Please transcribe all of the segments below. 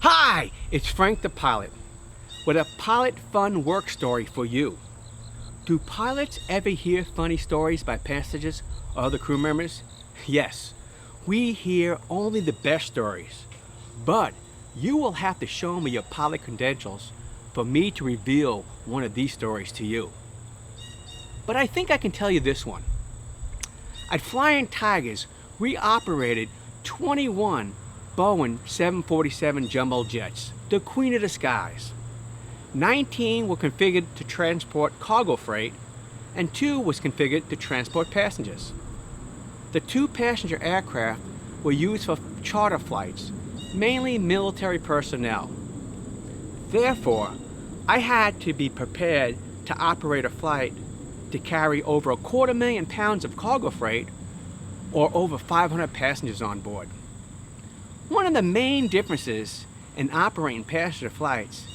Hi, it's Frank the Pilot with a pilot fun work story for you. Do pilots ever hear funny stories by passengers or other crew members? Yes, we hear only the best stories, but you will have to show me your pilot credentials for me to reveal one of these stories to you. But I think I can tell you this one. At Flying Tigers, we operated 21 Boeing 747 jumbo jets, the queen of the skies. 19 were configured to transport cargo freight, and 2 was configured to transport passengers. The 2 passenger aircraft were used for charter flights, mainly military personnel. Therefore, I had to be prepared to operate a flight to carry over 250,000 pounds of cargo freight or over 500 passengers on board. One of the main differences in operating passenger flights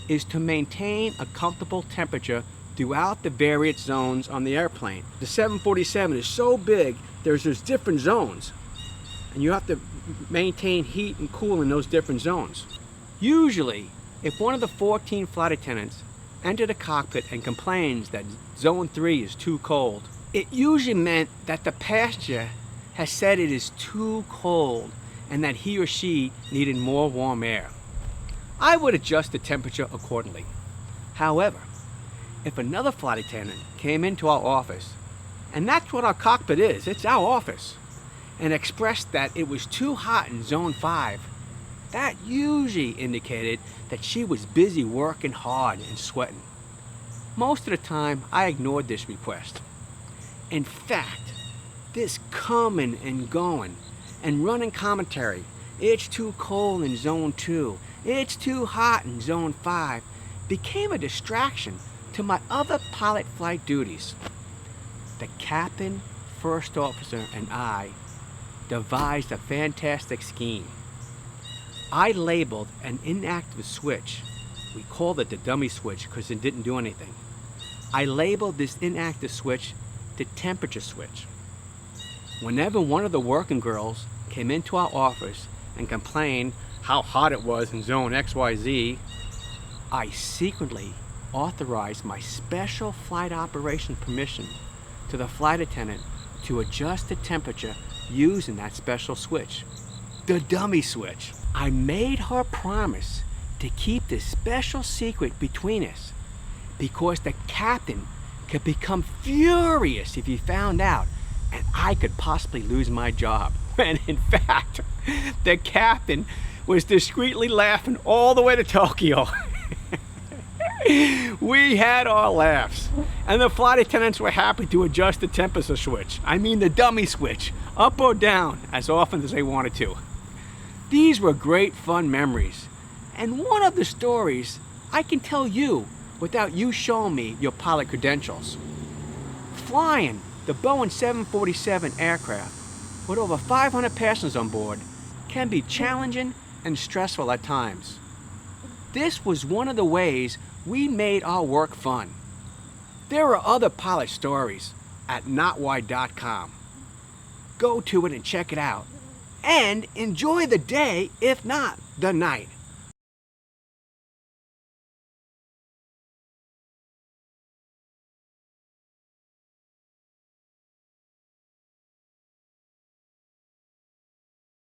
is to maintain a comfortable temperature throughout the various zones on the airplane. The 747 is so big, there's different zones, and you have to maintain heat and cool in those different zones. Usually, if one of the 14 flight attendants enter the cockpit and complains that zone 3 is too cold, it usually meant that the passenger has said it is too cold and that he or she needed more warm air. I would adjust the temperature accordingly. However, if another flight attendant came into our office, and that's what our cockpit is, it's our office, and expressed that it was too hot in zone 5, that usually indicated that she was busy working hard and sweating. Most of the time, I ignored this request. In fact, this coming and going and running commentary, it's too cold in zone 2, it's too hot in zone 5, became a distraction to my other pilot flight duties. The captain, first officer, and I devised a fantastic scheme. I labeled an inactive switch. We called it the dummy switch because it didn't do anything. I labeled this inactive switch the temperature switch. Whenever one of the working girls came into our office and complained how hot it was in zone XYZ, I secretly authorized my special flight operation permission to the flight attendant to adjust the temperature using that special switch, the dummy switch. I made her promise to keep this special secret between us because the captain could become furious if he found out and I could possibly lose my job. And in fact, the captain was discreetly laughing all the way to Tokyo. We had our laughs, and the flight attendants were happy to adjust the temperature switch, the dummy switch, up or down as often as they wanted to. These were great fun memories, and one of the stories I can tell you without you showing me your pilot credentials. Flying the Boeing 747 aircraft with over 500 passengers on board can be challenging and stressful at times. This was one of the ways we made our work fun. There are other pilot stories at notwhy.com. Go to it and check it out, and enjoy the day, if not the night.